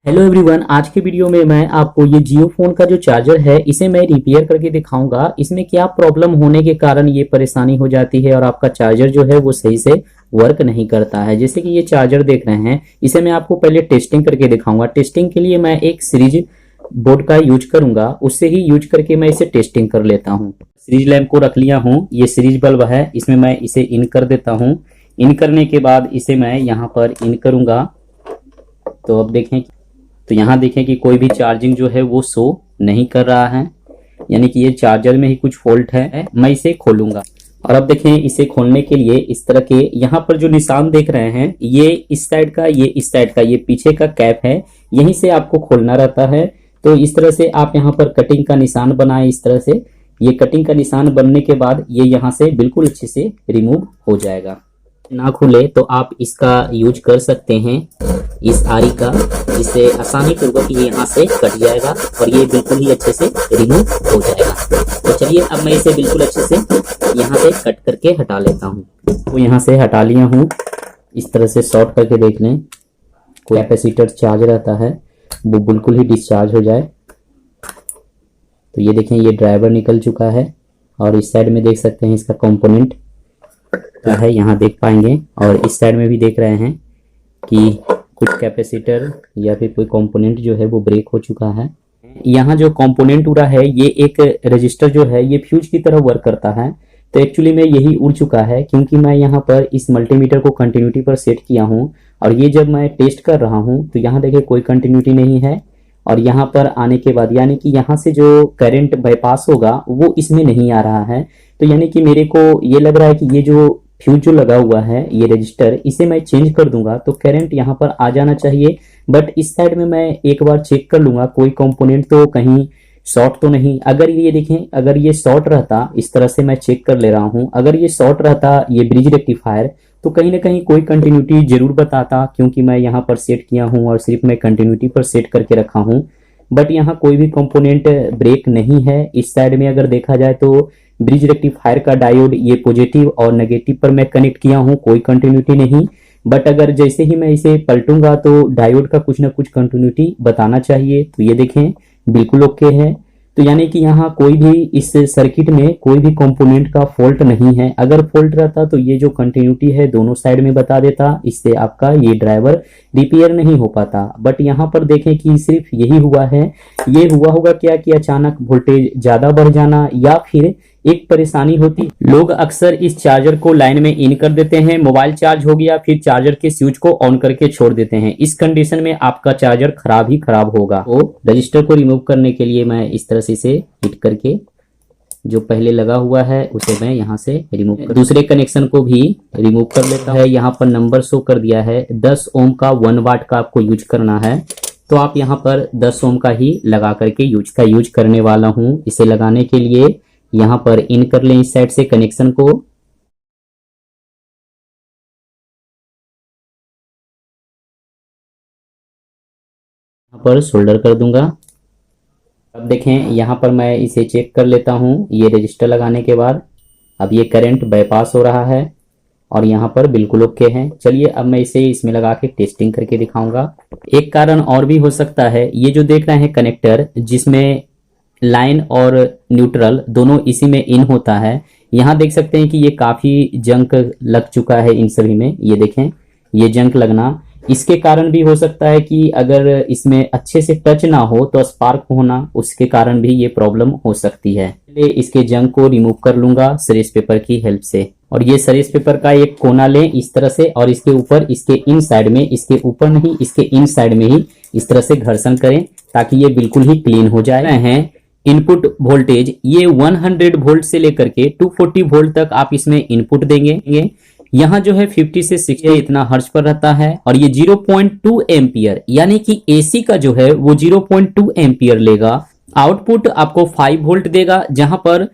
Hello everyone, आज के video में मैं आपको ये जियो फोन का जो चार्जर है इसे मैं रिपेयर करके दिखाऊंगा। इसमें क्या प्रॉब्लम होने के कारण ये परेशानी हो जाती है और आपका चार्जर जो है वो सही से वर्क नहीं करता है। जैसे कि ये चार्जर देख रहे हैं, इसे मैं आपको पहले टेस्टिंग करके दिखाऊंगा। टेस्टिंग के लिए मैं एक सीरीज बोर्ड का यूज करूंगा, उससे ही यूज करके मैं इसे टेस्टिंग कर लेता हूँ। सीरीज लैम्प को रख लिया हूँ, ये सीरीज बल्ब है, इसमें मैं इसे इन कर देता हूँ। इन करने के बाद इसे मैं यहाँ पर इन करूंगा तो अब देखें, तो यहाँ देखें कि कोई भी चार्जिंग जो है वो शो नहीं कर रहा है, यानी कि ये चार्जर में ही कुछ फॉल्ट है। मैं इसे खोलूंगा और अब देखें, इसे खोलने के लिए इस तरह के यहाँ पर जो निशान देख रहे हैं, ये इस साइड का, ये इस साइड का, ये पीछे का कैप है, यहीं से आपको खोलना रहता है। तो इस तरह से आप यहाँ पर कटिंग का निशान बनाए, इस तरह से ये कटिंग का निशान बनने के बाद ये यहाँ से बिल्कुल अच्छे से रिमूव हो जाएगा। ना खुले तो आप इसका यूज कर सकते हैं, इस आरी का, जिससे आसानी पूर्वक ये यहाँ से कट जाएगा और ये बिल्कुल ही अच्छे से रिमूव हो जाएगा। तो चलिए अब मैं इसे बिल्कुल अच्छे से यहाँ से कट करके हटा लेता हूँ। तो यहाँ से हटा लिया हूँ, इस तरह से शॉर्ट करके देख लें, कोई कैपेसिटर चार्ज रहता है वो बिल्कुल ही डिस्चार्ज हो जाए। तो ये देखें, ये ड्राइवर निकल चुका है और इस साइड में देख सकते हैं इसका कंपोनेंट है, यहाँ देख पाएंगे, और इस साइड में भी देख रहे हैं कि कुछ कैपेसिटर या फिर कोई कंपोनेंट जो है वो ब्रेक हो चुका है। यहाँ जो कंपोनेंट उड़ा है, ये एक रजिस्टर जो है ये फ्यूज की तरह वर्क करता है। तो एक्चुअली में यही उड़ चुका है, क्योंकि मैं यहाँ पर इस मल्टीमीटर को कंटिन्यूटी पर सेट किया हूँ और ये जब मैं टेस्ट कर रहा हूँ तो यहाँ देखिए कोई कंटिन्यूटी नहीं है, और यहाँ पर आने के बाद यानी कि यहाँ से जो करंट बाईपास होगा वो इसमें नहीं आ रहा है। तो यानी कि मेरे को ये लग रहा है कि ये जो फ्यूज जो लगा हुआ है, ये रजिस्टर, इसे मैं चेंज कर दूंगा तो करंट यहाँ पर आ जाना चाहिए। बट इस साइड में मैं एक बार चेक कर लूंगा कोई कंपोनेंट तो कहीं शॉर्ट तो नहीं। अगर ये देखें, अगर ये शॉर्ट रहता, इस तरह से मैं चेक कर ले रहा हूँ, अगर ये शॉर्ट रहता ये ब्रिज रेक्टिफायर, तो कहीं ना कहीं कोई कंटिन्यूटी जरूर बताता, क्योंकि मैं यहाँ पर सेट किया हूँ और सिर्फ मैं कंटिन्यूटी पर सेट करके रखा हूँ। बट यहाँ कोई भी कंपोनेंट ब्रेक नहीं है। इस साइड में अगर देखा जाए तो ब्रिज रेक्टिफायर का डायोड ये पॉजिटिव और नेगेटिव पर मैं कनेक्ट किया हूँ, कोई कंटिन्यूटी नहीं। बट अगर जैसे ही मैं इसे पलटूंगा तो डायोड का कुछ ना कुछ कंटिन्यूटी बताना चाहिए। तो ये देखें बिल्कुल ओके है। तो यानी कि यहाँ कोई भी इस सर्किट में कोई भी कंपोनेंट का फॉल्ट नहीं है। अगर फॉल्ट रहता तो ये जो कंटिन्यूटी है दोनों साइड में बता देता, इससे आपका ये ड्राइवर रिपेयर नहीं हो पाता। बट यहाँ पर देखें कि सिर्फ यही हुआ है। ये हुआ होगा क्या कि अचानक वोल्टेज ज्यादा बढ़ जाना या फिर एक परेशानी होती। लोग अक्सर इस चार्जर को लाइन में इन कर देते हैं, मोबाइल चार्ज हो गया फिर चार्जर के स्विच को ऑन करके छोड़ देते हैं। इस कंडीशन में आपका चार्जर खराब ही खराब होगा। तो रजिस्टर को रिमूव करने के लिए मैं इस तरह से इसे हिट करके जो पहले लगा हुआ है उसे मैं यहाँ से रिमूव कर, दूसरे कनेक्शन को भी रिमूव कर लेता है। यहाँ पर नंबर शो कर दिया है 10 ओम का 1 वाट का आपको यूज करना है, तो आप यहाँ पर 10 ओम का ही लगा करके यूज करने वाला हूँ। इसे लगाने के लिए यहाँ पर इन कर लें इस साइड से कनेक्शन को, यहाँ पर सोल्डर कर दूंगा। अब देखें यहाँ पर मैं इसे चेक कर लेता हूँ। ये रजिस्टर लगाने के बाद अब ये करंट बाईपास हो रहा है और यहाँ पर बिल्कुल ओके है। चलिए अब मैं इसे इसमें लगा के टेस्टिंग करके दिखाऊंगा। एक कारण और भी हो सकता है, ये जो देख रहे हैं कनेक्टर जिसमें लाइन और न्यूट्रल दोनों इसी में इन होता है, यहाँ देख सकते हैं कि ये काफी जंक लग चुका है इन सभी में। ये देखें, ये जंक लगना इसके कारण भी हो सकता है कि अगर इसमें अच्छे से टच ना हो तो स्पार्क होना, उसके कारण भी ये प्रॉब्लम हो सकती है। इसके जंक को रिमूव कर लूंगा सरेस पेपर की हेल्प से। और ये सरेस पेपर का एक कोना लें इस तरह से और इसके ऊपर, इसके इन साइड में, इसके ऊपर नहीं इसके इन साइड में ही इस तरह से घर्षण करें ताकि ये बिल्कुल ही क्लीन हो जाए। इनपुट वोल्टेज ये 100 वोल्ट से लेकर के 240 वोल्ट तक आप इसमें इनपुट देंगे। यहाँ जो है 50 से 60 इतना हर्ट्ज पर रहता है और ये 0.2 एम्पियर यानी कि एसी का जो है वो 0.2 एम्पियर लेगा। आउटपुट आपको 5 वोल्ट देगा, जहां पर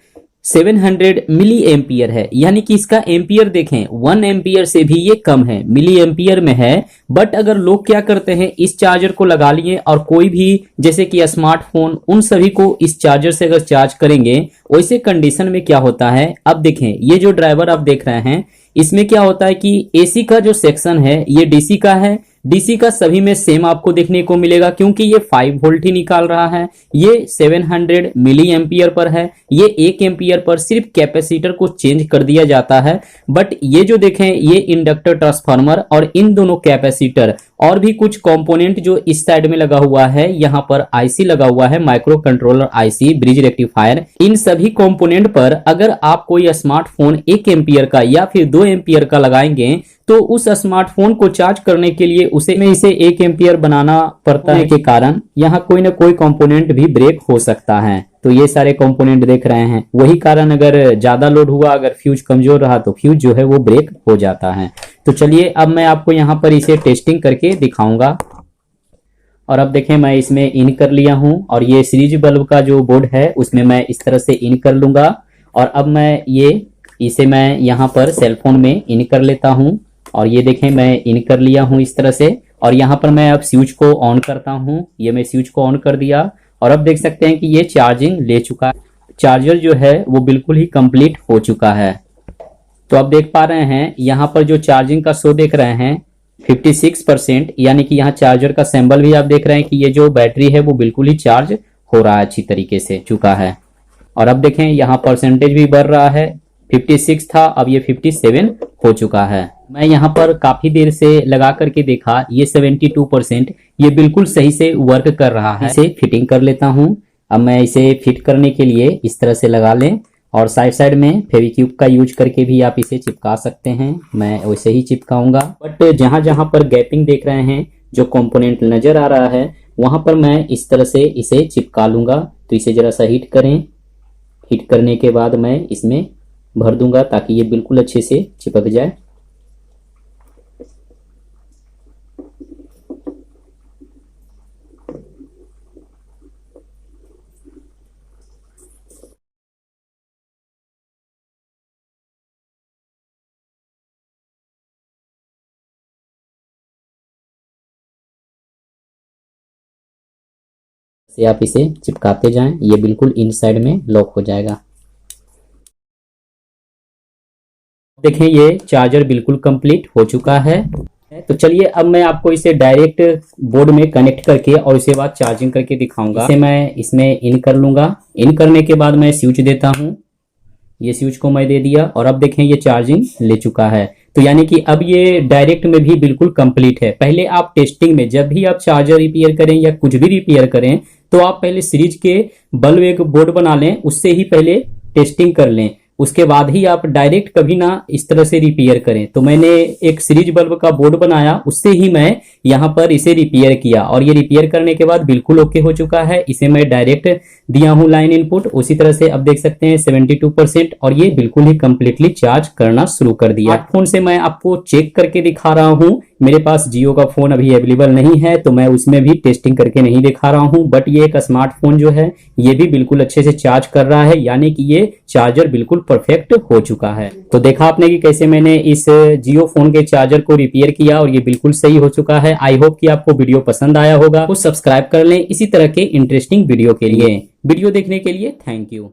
700 मिली एम्पियर है, यानी कि इसका एम्पियर देखें 1 एम्पियर से भी ये कम है, मिली एम्पियर में है। बट अगर लोग क्या करते हैं, इस चार्जर को लगा लिए और कोई भी जैसे कि स्मार्टफोन उन सभी को इस चार्जर से अगर चार्ज करेंगे, वैसे कंडीशन में क्या होता है, अब देखें ये जो ड्राइवर आप देख रहे हैं इसमें क्या होता है कि एसी का जो सेक्शन है ये डीसी का है, डीसी का सभी में सेम आपको देखने को मिलेगा, क्योंकि ये 5 वोल्ट ही निकाल रहा है। ये 700 मिली एम्पियर पर है, ये 1 एम्पियर पर सिर्फ कैपेसिटर को चेंज कर दिया जाता है। बट ये जो देखें, ये इंडक्टर ट्रांसफार्मर और इन दोनों कैपेसिटर और भी कुछ कंपोनेंट जो इस साइड में लगा हुआ है, यहाँ पर आईसी लगा हुआ है, microcontroller IC, bridge rectifier. इन सभी कंपोनेंट पर अगर आप कोई स्मार्टफोन 1 एम्पियर का या फिर 2 एम्पियर का लगाएंगे तो उस स्मार्टफोन को चार्ज करने के लिए इसे 1 एम्पियर बनाना पड़ता है के कारण यहाँ कोई ना कोई कंपोनेंट भी ब्रेक हो सकता है। तो ये सारे कंपोनेंट देख रहे हैं, वही कारण अगर ज्यादा लोड हुआ, अगर फ्यूज कमजोर रहा तो फ्यूज जो है वो ब्रेक हो जाता है। तो चलिए अब मैं आपको यहाँ पर इसे टेस्टिंग करके दिखाऊंगा। और अब देखें, मैं इसमें इन कर लिया हूं और ये सीरीज बल्ब का जो बोर्ड है उसमें मैं इस तरह से इन कर लूंगा। और अब मैं इसे मैं यहाँ पर सेलफोन में इन कर लेता हूं और ये देखें मैं इन कर लिया हूं इस तरह से। और यहाँ पर मैं अब स्विच को ऑन करता हूं, ये मैं स्विच को ऑन कर दिया और अब देख सकते हैं कि ये चार्जिंग ले चुका है। चार्जर जो है वो बिल्कुल ही कंप्लीट हो चुका है। तो आप देख पा रहे हैं यहाँ पर जो चार्जिंग का शो देख रहे हैं 56%, यानी कि यहाँ चार्जर का सिंबल भी आप देख रहे हैं कि ये जो बैटरी है वो बिल्कुल ही चार्ज हो रहा है, अच्छी तरीके से चुका है। और अब देखें यहाँ परसेंटेज भी बढ़ रहा है, 56 था अब ये 57 हो चुका है। मैं यहाँ पर काफी देर से लगा करके देखा, ये 72%, ये बिल्कुल सही से वर्क कर रहा है। इसे फिटिंग कर लेता हूँ। अब मैं इसे फिट करने के लिए इस तरह से लगा लें और साइड में फेविक्विक का यूज करके भी आप इसे चिपका सकते हैं। मैं वैसे ही चिपकाऊंगा, बट जहां जहां पर गैपिंग देख रहे हैं, जो कंपोनेंट नजर आ रहा है, वहां पर मैं इस तरह से इसे चिपका लूंगा। तो इसे जरा सा हीट करें, हीट करने के बाद मैं इसमें भर दूंगा ताकि ये बिल्कुल अच्छे से चिपक जाए। से आप इसे चिपकाते जाएं, ये बिल्कुल इनसाइड में लॉक हो जाएगा। देखें ये चार्जर बिल्कुल कंप्लीट हो चुका है। तो चलिए अब मैं आपको इसे डायरेक्ट बोर्ड में कनेक्ट करके और उसके बाद चार्जिंग करके दिखाऊंगा। इसे मैं इसमें इन कर लूंगा। इन करने के बाद मैं स्विच देता हूं, ये स्विच को मैं दे दिया और अब देखें ये चार्जिंग ले चुका है। तो यानी कि अब ये डायरेक्ट में भी बिल्कुल कंप्लीट है। पहले आप टेस्टिंग में जब भी आप चार्जर रिपेयर करें या कुछ भी रिपेयर करें तो आप पहले सीरीज के बल्ब एक बोर्ड बना लें, उससे ही पहले टेस्टिंग कर लें, उसके बाद ही आप डायरेक्ट कभी ना इस तरह से रिपेयर करें। तो मैंने एक सीरीज बल्ब का बोर्ड बनाया, उससे ही मैं यहाँ पर इसे रिपेयर किया और ये रिपेयर करने के बाद बिल्कुल ओके हो चुका है। इसे मैं डायरेक्ट दिया हूँ लाइन इनपुट, उसी तरह से अब देख सकते हैं 72% और ये बिल्कुल ही कंप्लीटली चार्ज करना शुरू कर दिया। फोन से मैं आपको चेक करके दिखा रहा हूँ। मेरे पास जियो का फोन अभी अवेलेबल नहीं है तो मैं उसमें भी टेस्टिंग करके नहीं दिखा रहा हूँ, बट ये एक स्मार्टफोन जो है ये भी बिल्कुल अच्छे से चार्ज कर रहा है, यानी कि ये चार्जर बिल्कुल परफेक्ट हो चुका है। तो देखा आपने कि कैसे मैंने इस जियो फोन के चार्जर को रिपेयर किया और ये बिल्कुल सही हो चुका है। आई होप कि आपको वीडियो पसंद आया होगा। तो सब्सक्राइब कर लें इसी तरह के इंटरेस्टिंग वीडियो के लिए। वीडियो देखने के लिए थैंक यू।